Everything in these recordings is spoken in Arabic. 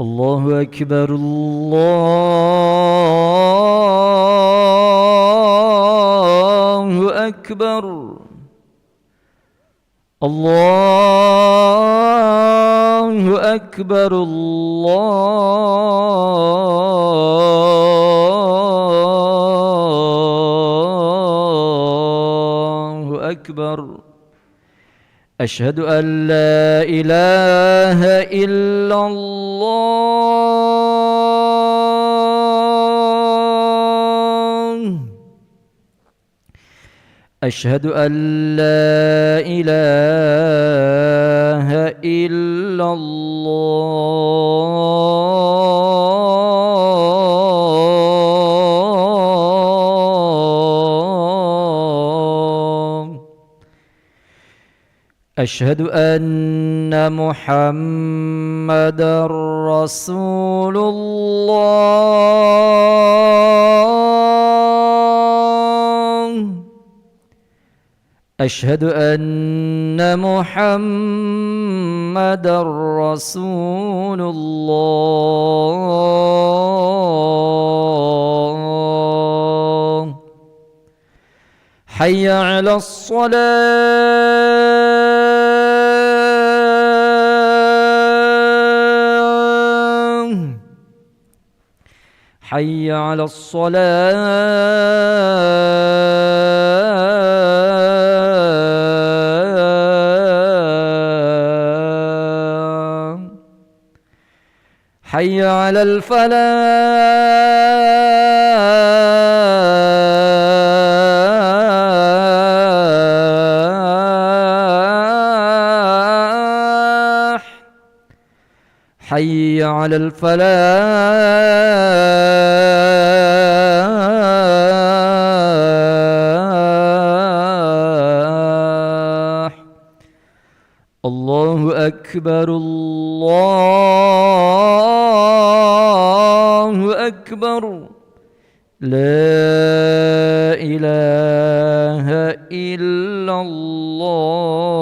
الله أكبر الله أكبر الله أكبر الله أكبر أشهد أن لا إله إلا الله أشهد أن لا إله إلا الله أشهد أن محمد رسول الله أشهد أن محمد رسول الله حي على الصلاة حي على الصلاة حي على الفلاح حي على الفلاح الله أكبر الله أكبر لا إله إلا الله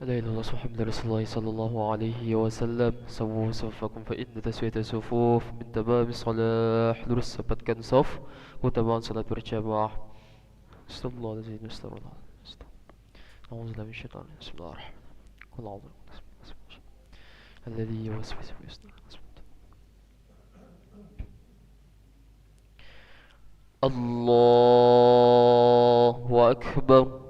لا إله إلا الله محمد رسول الله صلى الله عليه وسلم. سووا صفكم فإن تسوية الصفوف من تمام الصلاح. Lurus rapatkan saf, keutamaan salat berjamaah. Astagfirullahaladzim, astagfirullah. A'udzubillahi minasyaitonir rajim. Bismillahirrahmanirrahim. Qul a'udzu birabbil alladzi yuwaswisu fi sudur. Allahu akbar.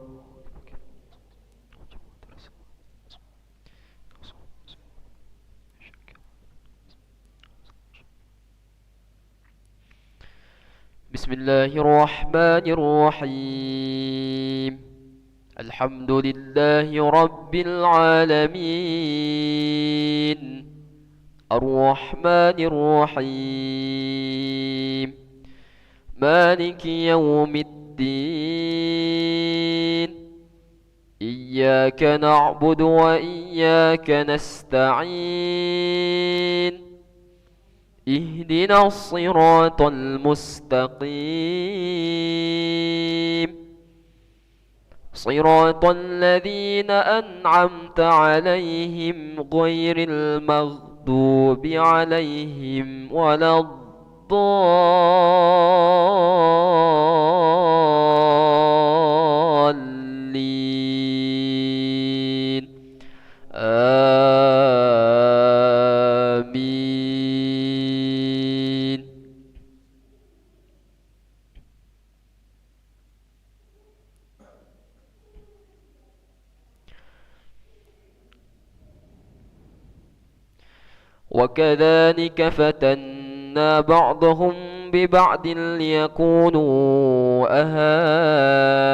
بسم الله الرحمن الرحيم. الحمد لله رب العالمين. الرحمن الرحيم. مالك يوم الدين. إياك نعبد وإياك نستعين. اهدنا الصراط المستقيم. صراط الذين أنعمت عليهم غير المغضوب عليهم ولا الضالين. آمين. وكذلك فتنا بعضهم ببعض ليكونوا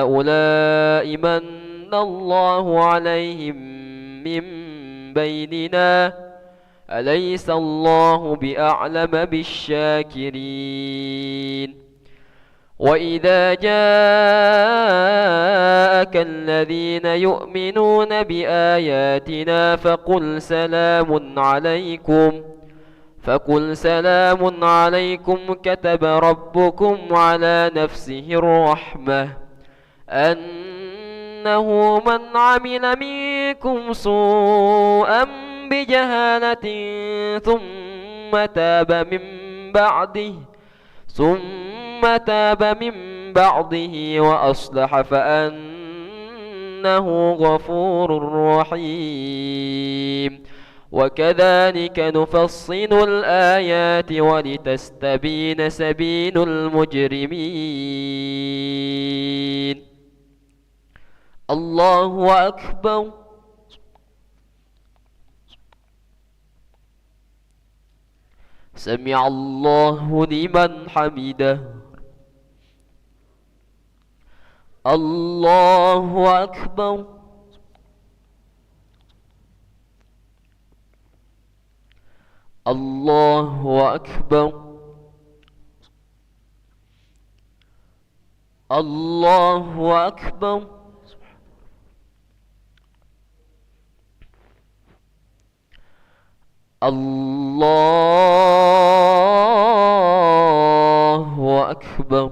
أهؤلاء من الله عليهم من بيننا أليس الله بأعلم بالشاكرين. وإذا جاءك الذين يؤمنون بآياتنا فقل سلام عليكم كتب ربكم على نفسه الرحمة أنه من عمل منكم سوءا بجهالة ثم تاب من بعده وأصلح فأنه غفور رحيم. وكذلك نفصل الآيات ولتستبين سبيل المجرمين. الله أكبر. سمع الله لمن حمده. الله أكبر. الله أكبر. الله أكبر. الله أكبر.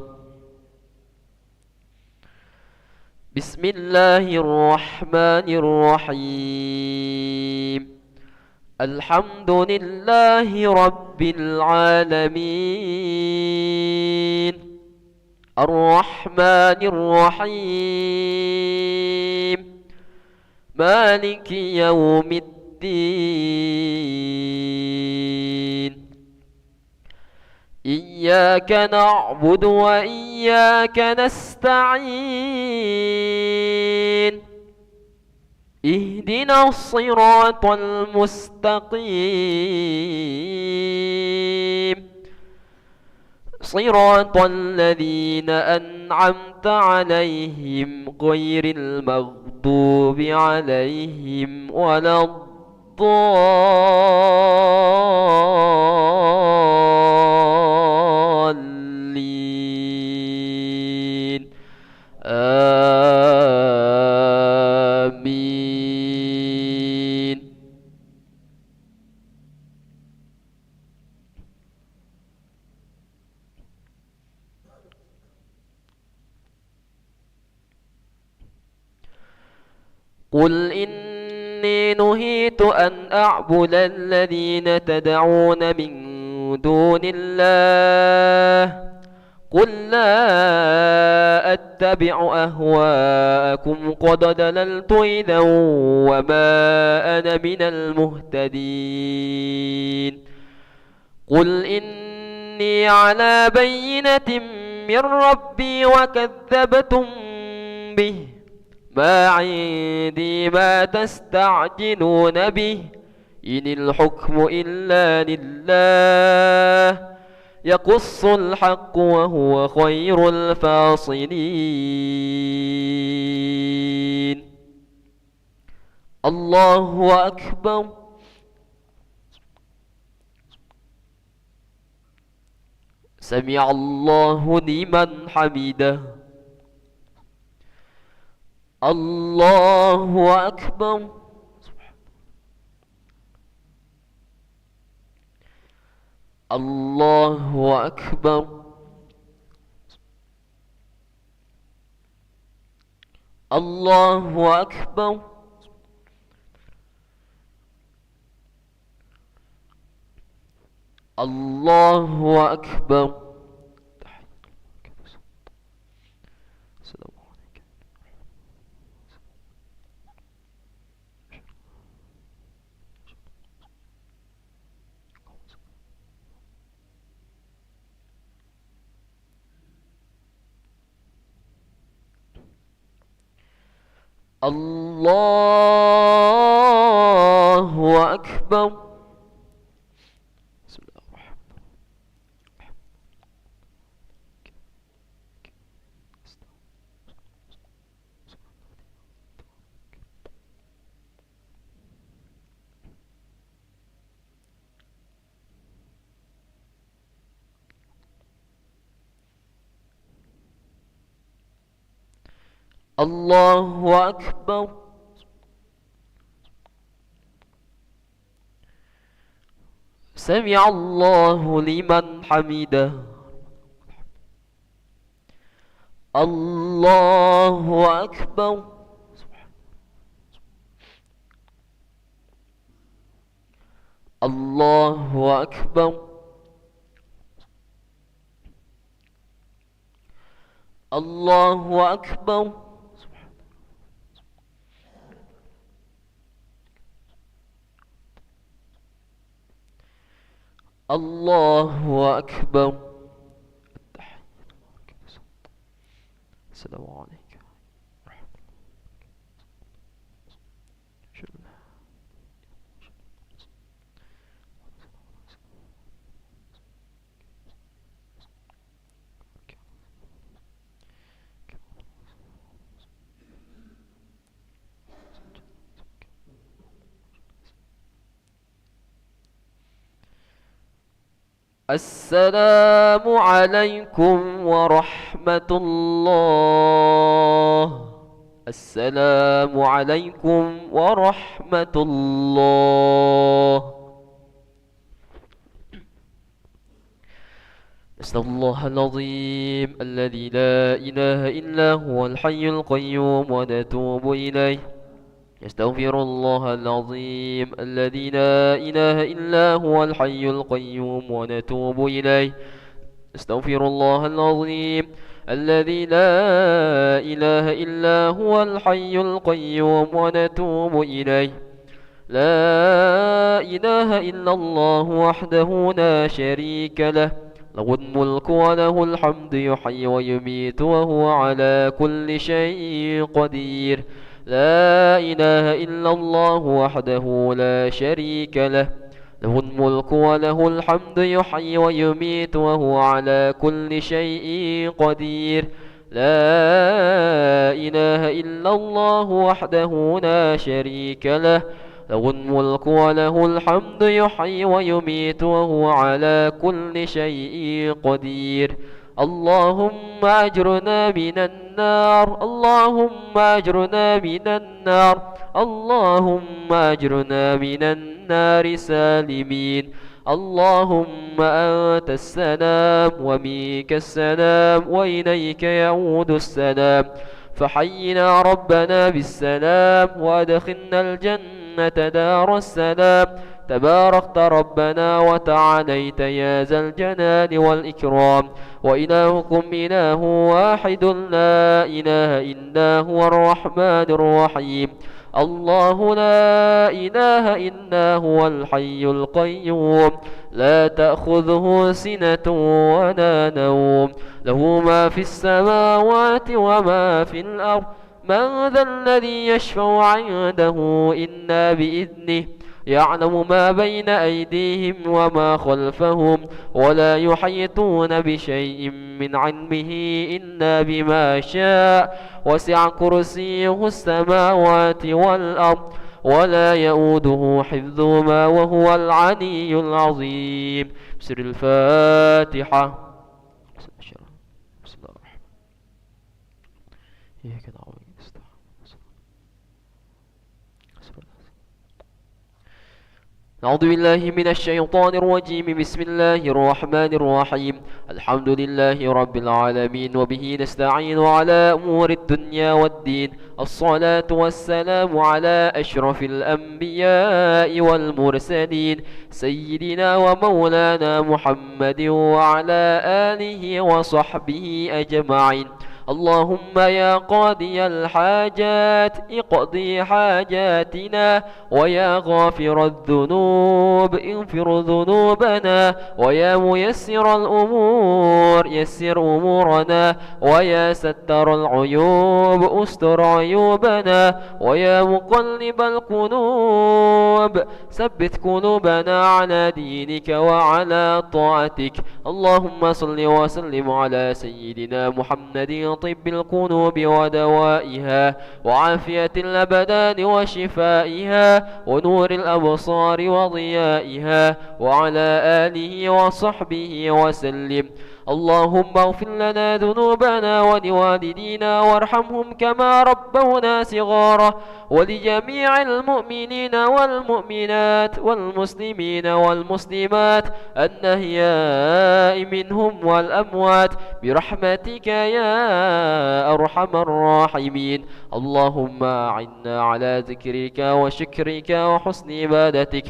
بسم الله الرحمن الرحيم. الحمد لله رب العالمين. الرحمن الرحيم. مالك يوم الدين. إياك نعبد وإياك نستعين. اهدنا الصراط المستقيم. صراط الذين أنعمت عليهم غير المغضوب عليهم ولا الضالين. آمين. قل إن إني نهيت أن أعبد الذين تدعون من دون الله قل لا أتبع أهواءكم قد ضللت إذا وما أنا من المهتدين قل إني على بينة من ربي وكذبتم به ما عندي ما تستعجلون به إن الحكم إلا لله يقص الحق وهو خير الفاصلين الله أكبر سمع الله لمن حمده الله أكبر الله أكبر الله أكبر الله أكبر الله أكبر بسم الله الرحمن الله أكبر سمع الله لمن حمده الله أكبر الله أكبر الله أكبر الله أكبر السلام عليك السلام عليكم ورحمة الله السلام عليكم ورحمة الله نسأل الله العظيم الذي لا إله إلا هو الحي القيوم ونتوب إليه يستغفر الله العظيم الذي لا إله إلا هو الحي القيوم ونتوب إليه استغفر الله العظيم الذي لا إله إلا هو الحي القيوم ونتوب إليه لا إله إلا الله وحده لا شريك له له الملك وله الحمد يحيي ويميت وهو على كل شيء قدير لا إله إلا الله وحده لا شريك له له الملك وله الحمد يحيي ويميت وهو على كل شيء قدير لا إله إلا الله وحده لا شريك له له الملك وله الحمد يحيي ويميت وهو على كل شيء قدير اللهم أجرنا من النار اللهم أجرنا من النار اللهم أجرنا من النار سالمين اللهم أنت السلام ومنك السلام وإليك يعود السلام فحينا ربنا بالسلام وأدخلنا الجنة الجنة دار السلام. تباركت ربنا وتعاليت يا ذا الجلال والإكرام. وإلهكم إله واحد لا إله إلا هو الرحمن الرحيم. الله لا إله إلا هو الحي القيوم لا تأخذه سنة ولا نوم له ما في السماوات وما في الأرض. من ذا الذي يشفع عنده إلا بإذنه يعلم ما بين أيديهم وما خلفهم ولا يحيطون بشيء من علمه إلا بما شاء. وسع كرسيه السماوات والأرض ولا يؤوده حفظهما وهو العلي العظيم. بسر الفاتحة. بسم الله الرحمن الرحيم. إياك نعبد وإياك نستعين. أعوذ بالله من الشيطان الرجيم. بسم الله الرحمن الرحيم. الحمد لله رب العالمين وبه نستعين على أمور الدنيا والدين. الصلاة والسلام على أشرف الأنبياء والمرسلين سيدنا ومولانا محمد وعلى آله وصحبه أجمعين. اللهم يا قاضي الحاجات اقضي حاجاتنا ويا غافر الذنوب اغفر ذنوبنا ويا ميسر الأمور يسر أمورنا ويا ستر العيوب استر عيوبنا ويا مقلب القلوب ثبت قلوبنا على دينك وعلى طاعتك. اللهم صل وسلم على سيدنا محمد طب القلوب ودوائها وعافية الأبدان وشفائها ونور الأبصار وضيائها وعلى آله وصحبه وسلم. اللهم اغفر لنا ذنوبنا ولوالدينا وارحمهم كما ربونا صغارا ولجميع المؤمنين والمؤمنات والمسلمين والمسلمات الأحياء منهم والأموات برحمتك يا أرحم الراحمين. اللهم أعنا على ذكرك وشكرك وحسن عبادتك.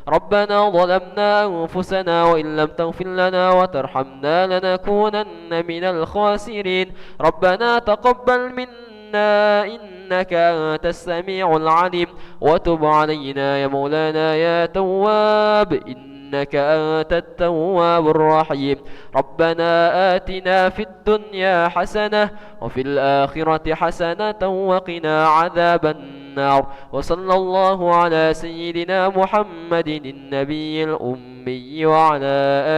ربنا ظلمنا أنفسنا وإن لم تغفر لنا وترحمنا لنكونن من الخاسرين. ربنا تقبل منا إنك أنت السميع العليم وتب علينا يا مولانا يا تواب إنك أنت التواب الرحيم. ربنا آتنا في الدنيا حسنة وفي الآخرة حسنة وقنا عذاب النار. وصلى الله على سيدنا محمد النبي الأمي وعلى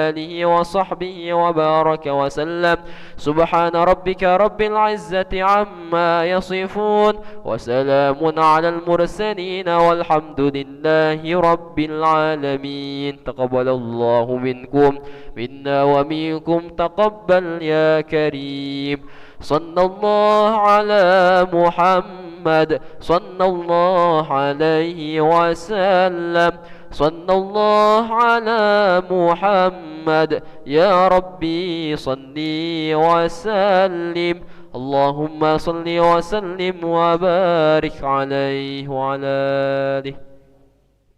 آله وصحبه وبارك وسلم. سبحان ربك رب العزة عما يصفون وسلام على المرسلين والحمد لله رب العالمين. تقبل الله منكم منا ومنكم تقبل يا كريم. صلى الله على محمد صلى الله عليه وسلم. صلى الله على محمد يا ربي صلي وسلم. اللهم صل وسلم وبارك عليه وعلى آله.